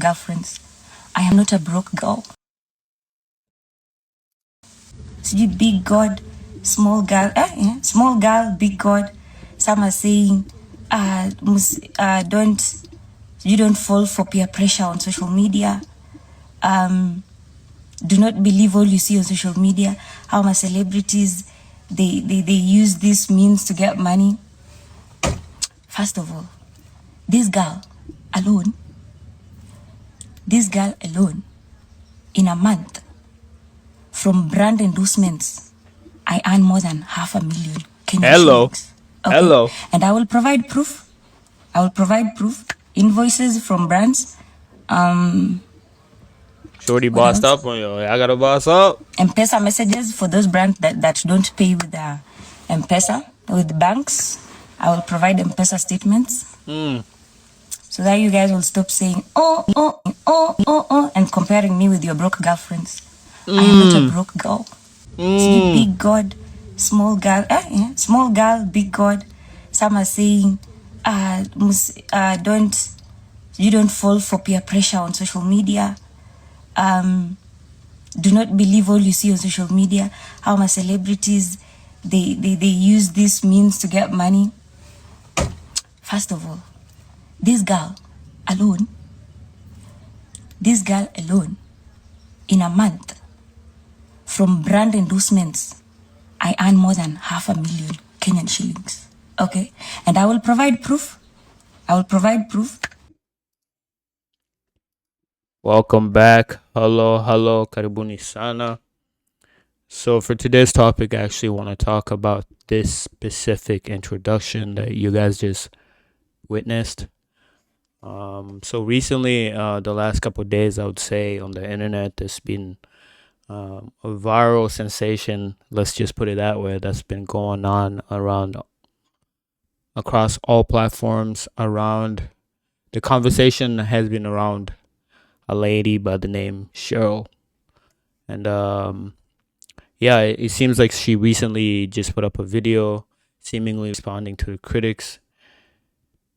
girlfriends. I am not a broke girl. See, big God, small girl, small girl, big God. Some are saying, don't fall for peer pressure on social media. Do not believe all you see on social media. How my celebrities, they use this means to get money. First of all, this girl alone, in a month, from brand endorsements, I earn more than 500,000 Kenyan shillings. Okay? Hello. And I will provide proof. Invoices from brands. Shorty What bossed else? up on you. I gotta boss up. M-Pesa messages for those brands that don't pay with M-Pesa, with banks. I will provide M-Pesa statements. So that you guys will stop saying, and comparing me with your broke girlfriends. I am not a broke girl. See, big God, small girl, small girl, big God. Some are saying, don't fall for peer pressure on social media. Do not believe all you see on social media. How my celebrities, they use this means to get money. First of all, this girl alone, in a month, from brand endorsements, I earn more than 500,000 Kenyan shillings. Okay? And I will provide proof. Welcome back. Hello, karibuni sana. So for today's topic, I actually want to talk about this specific introduction that you guys just witnessed. So recently, the last couple of days, I would say on the internet, there's been a viral sensation. Let's just put it that way. That's been going on around across all platforms. Around the conversation has been around a lady by the name Sheryl, and yeah, it seems like she recently just put up a video, seemingly responding to the critics,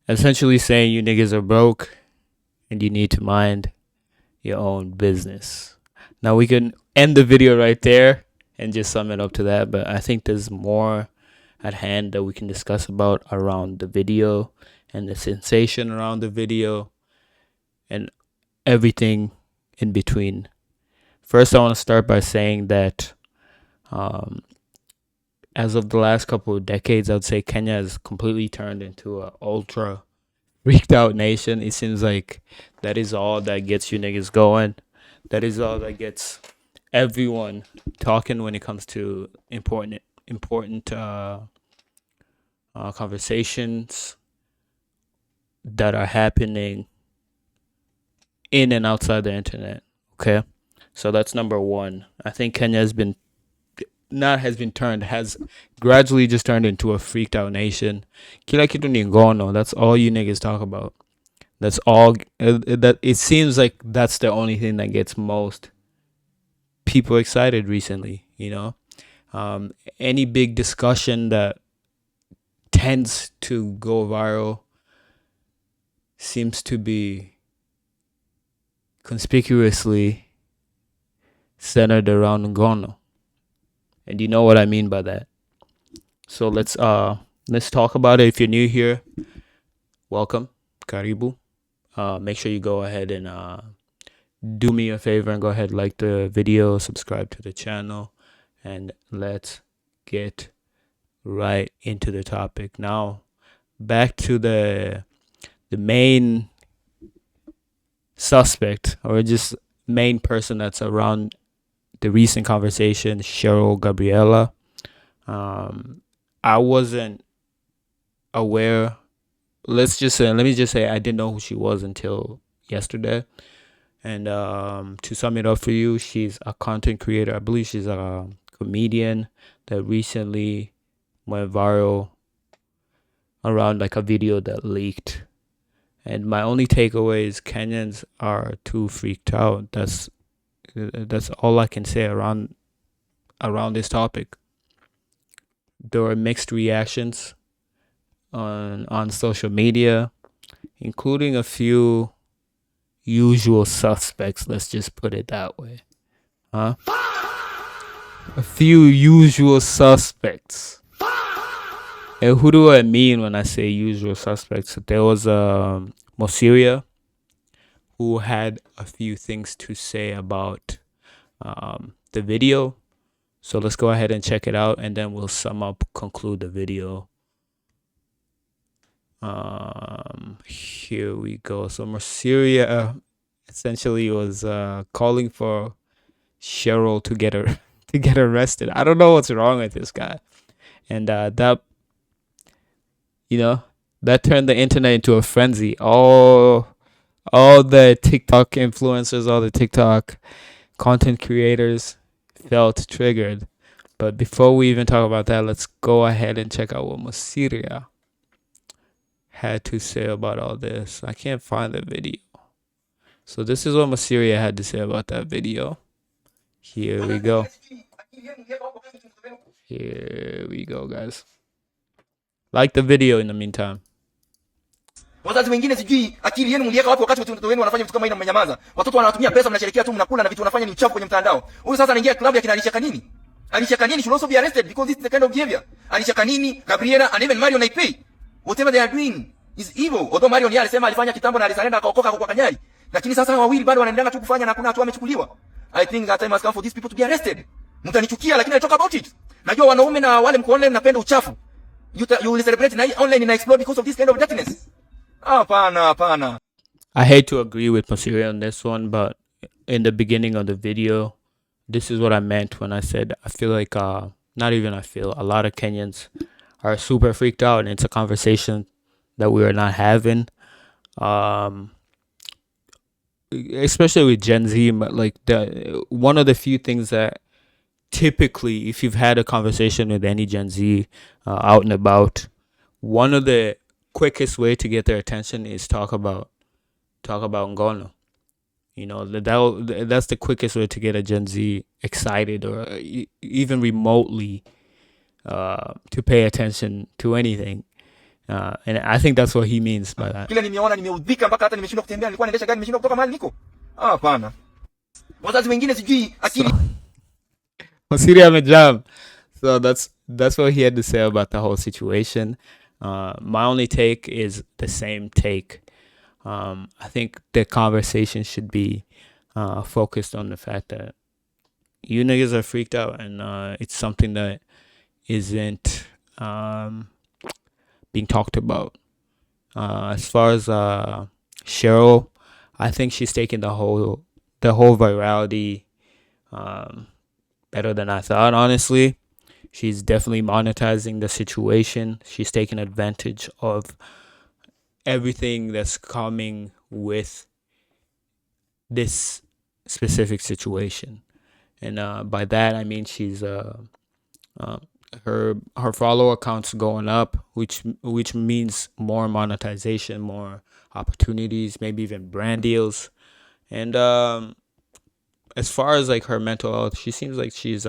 essentially saying you niggas are broke and you need to mind your own business. Now we can end the video right there and just sum it up to that, but I think there's more at hand that we can discuss about around the video and the sensation around the video and everything in between. First, I want to start by saying that as of the last couple of decades, I would say Kenya has completely turned into an ultra freaked out nation. It seems like that is all that gets you niggas going. That is all that gets everyone talking when it comes to important conversations that are happening in and outside the internet. Okay, so that's number one. I think Kenya has gradually just turned into a freaked out nation. Kila kitu ni ngono. That's all you niggas talk about. That's all. That it seems like that's the only thing that gets most people excited recently. Any big discussion that tends to go viral seems to be conspicuously centered around ngono. And you know what I mean by that. So let's talk about it. If you're new here, welcome, karibu. Make sure you go ahead and do me a favor and go ahead, like the video, subscribe to the channel, and let's get right into the topic. Now, back to the main suspect, or just main person that's around the recent conversation, Sheryl Gabriella. I wasn't aware. Let me just say, I didn't know who she was until yesterday. And to sum it up for you, she's a content creator. I believe she's a comedian that recently went viral around like a video that leaked. And my only takeaway is Kenyans are too freaked out. That's all I can say around this topic. There were mixed reactions on social media, including a few usual suspects. Let's just put it that way. Huh? A few usual suspects. And who do I mean when I say usual suspects? There was Mosiria, who had a few things to say about the video. So let's go ahead and check it out, and then we'll conclude the video. Here we go. So Mosiria essentially was calling for Sheryl to get arrested. I don't know what's wrong with this guy, and that turned the internet into a frenzy. All the TikTok influencers, all the TikTok content creators felt triggered. But before we even talk about that, let's go ahead and check out what Mosiria had to say about all this. I can't find the video. So this is what Mosiria had to say about that video. Here we go. Here we go, guys. Like the video in the meantime. Wazazi wengine sijui akili yenu mliweka wapi wakati watoto wenu wanafanya vitu kama hivi na mmenyamaza. Watoto wanatumia pesa, mnasherekea tu, mnakula na vitu wanafanya ni uchafu kwenye mtandao. Huyu sasa anaingia club ya kina Alicia Kanini. Alicia Kanini should also be arrested because this is the kind of behavior. Alicia Kanini, Gabriella and even Marion Naipei. Whatever they are doing is evil. Although Marion yeye alisema alifanya kitambo na alisalenda akaokoka kwa Kanyari. Lakini sasa wawili bado wanaendelea tu kufanya na hakuna hatua amechukuliwa. I think that time has come for these people to be arrested. Mtanichukia lakini I talk about it. Najua wanaume na wale mko online mnapenda uchafu. You will celebrate na online na explode because of this kind of dirtiness. I hate to agree with Mosiria on this one, but in the beginning of the video, this is what I meant when I said I feel like a lot of Kenyans are super freaked out, and it's a conversation that we are not having, especially with Gen Z. But like one of the few things that typically, if you've had a conversation with any Gen Z out and about, one of the quickest way to get their attention is talk about ngono. That's the quickest way to get a Gen Z excited or even remotely to pay attention to anything. And I think that's what he means by that. Kile nimeona nimeudhika mpaka hata nimeshindwa kutembea, nilikuwa naendesha gari nimeshindwa kutoka mahali niko. Hapana. Wazazi wengine sijui akili. Mosiria amejam. So that's what he had to say about the whole situation. My only take is the same take. I think the conversation should be focused on the fact that you niggas are freaked out, and it's something that isn't being talked about. As far as Sheryl, I think she's taking the whole virality better than I thought, honestly. She's definitely monetizing the situation. She's taking advantage of everything that's coming with this specific situation. And by that, I mean she's her follower count's going up, which means more monetization, more opportunities, maybe even brand deals. And as far as like her mental health, she seems like she's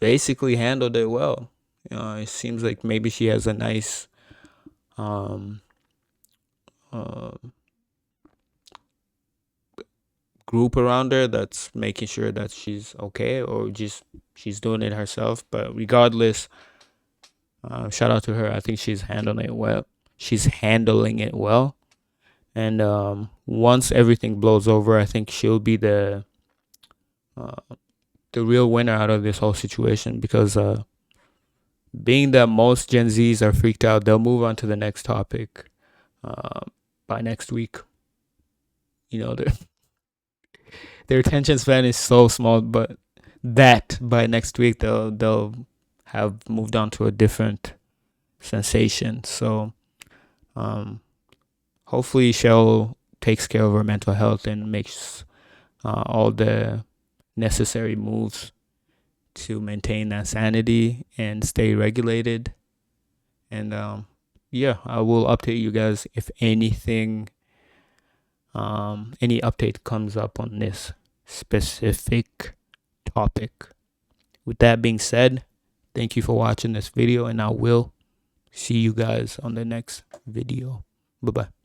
basically handled it well. It seems like maybe she has a nice group around her that's making sure that she's okay, or just she's doing it herself. But regardless, shout out to her. I think she's handling it well. And once everything blows over, I think she'll be the real winner out of this whole situation, because being that most Gen Zs are freaked out, they'll move on to the next topic by next week. Their attention span is so small, but that by next week they'll have moved on to a different sensation. So hopefully Sheryl takes care of her mental health and makes all the necessary moves to maintain that sanity and stay regulated. And I will update you guys if anything, any update comes up on this specific topic. With that being said, thank you for watching this video, and I will See you guys on the next video. Bye-bye.